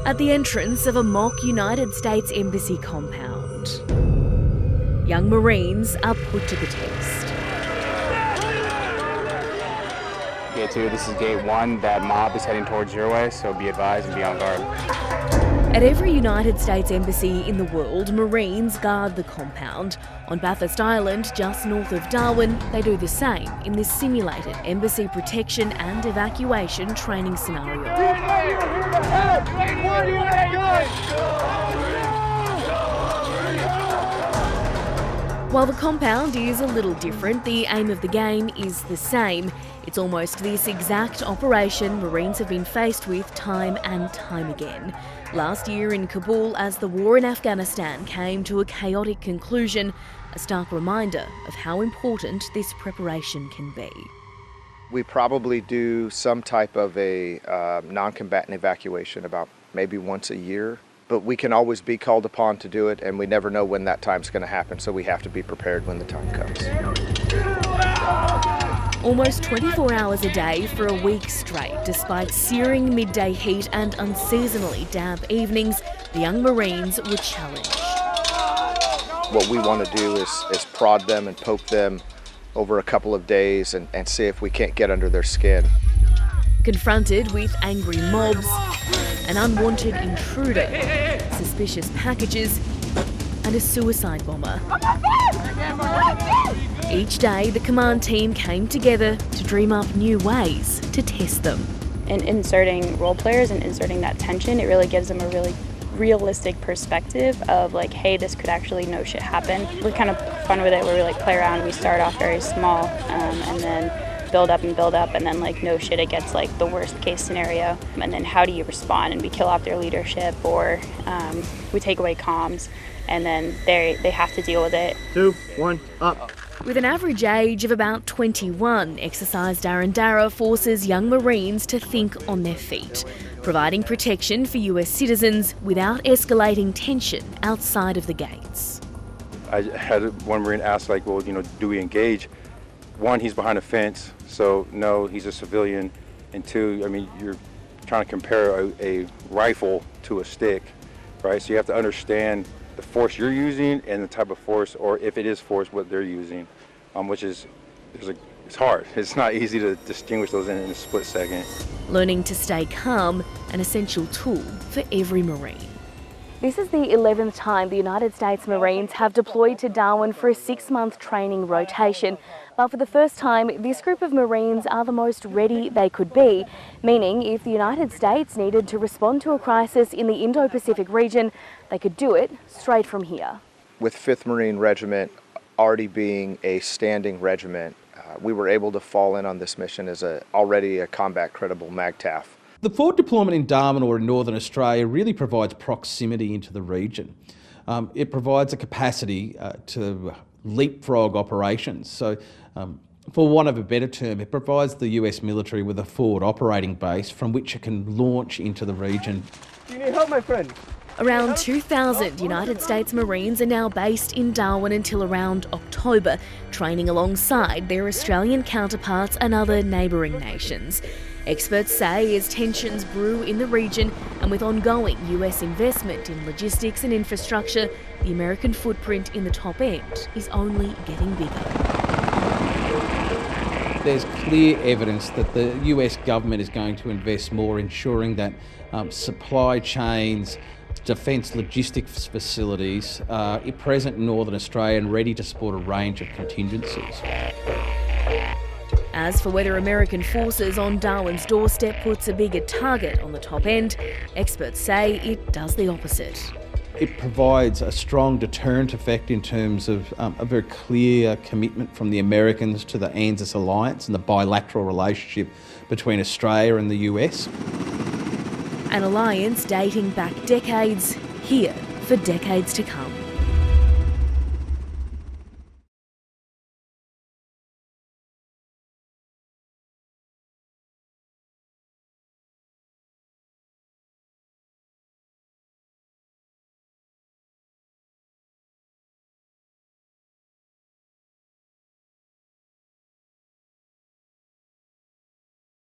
at the entrance of a mock United States Embassy compound. Young Marines are put to the test. Gate 2, this is Gate 1. That mob is heading towards your way, so be advised and be on guard. At every United States embassy in the world, Marines guard the compound. On Bathurst Island, just north of Darwin, they do the same in this simulated embassy protection and evacuation training scenario. While the compound is a little different, the aim of the game is the same. It's almost this exact operation Marines have been faced with time and time again. Last year in Kabul, as the war in Afghanistan came to a chaotic conclusion, a stark reminder of how important this preparation can be. We probably do some type of a non-combatant evacuation about maybe once a year. But we can always be called upon to do it, and we never know when that time's going to happen, so we have to be prepared when the time comes. Almost 24 hours a day for a week straight, despite searing midday heat and unseasonably damp evenings, the young Marines were challenged. What we want to do is prod them and poke them over a couple of days and see if we can't get under their skin. Confronted with angry mobs, an unwanted intruder, suspicious packages, and a suicide bomber. Each day, the command team came together to dream up new ways to test them. In inserting role players and inserting that tension, it really gives them a really realistic perspective of like, hey, this could actually no shit happen. We're kind of fun with it where we like play around. We start off very small and then build up, and then like no shit, it gets like the worst case scenario, and then how do you respond? And we kill off their leadership, or we take away comms, and then they have to deal with it. 2, 1, up. With an average age of about 21, Exercise Darandara forces young Marines to think on their feet, providing protection for US citizens without escalating tension outside of the gates. I had one Marine ask, like, well, do we engage? One, he's behind a fence, so no, he's a civilian. And two, you're trying to compare a rifle to a stick, right? So you have to understand the force you're using and the type of force, or if it is force, what they're using, which is, it's hard. It's not easy to distinguish those in a split second. Learning to stay calm, an essential tool for every Marine. This is the 11th time the United States Marines have deployed to Darwin for a 6-month training rotation. But for the first time, this group of Marines are the most ready they could be, meaning if the United States needed to respond to a crisis in the Indo-Pacific region, they could do it straight from here. With 5th Marine Regiment already being a standing regiment, we were able to fall in on this mission as already a combat-credible MAGTF. The forward deployment in Darwin or in Northern Australia really provides proximity into the region. It provides a capacity to leapfrog operations. So, for want of a better term, it provides the US military with a forward operating base from which it can launch into the region. Do you need help, my friend? Around 2,000 United States Marines are now based in Darwin until around October, training alongside their Australian counterparts and other neighbouring nations. Experts say as tensions brew in the region and with ongoing US investment in logistics and infrastructure, the American footprint in the top end is only getting bigger. There's clear evidence that the US government is going to invest more ensuring that supply chains, defence logistics facilities are present in Northern Australia and ready to support a range of contingencies. As for whether American forces on Darwin's doorstep puts a bigger target on the top end, experts say it does the opposite. It provides a strong deterrent effect in terms of a very clear commitment from the Americans to the ANZUS alliance and the bilateral relationship between Australia and the US. An alliance dating back decades, here for decades to come.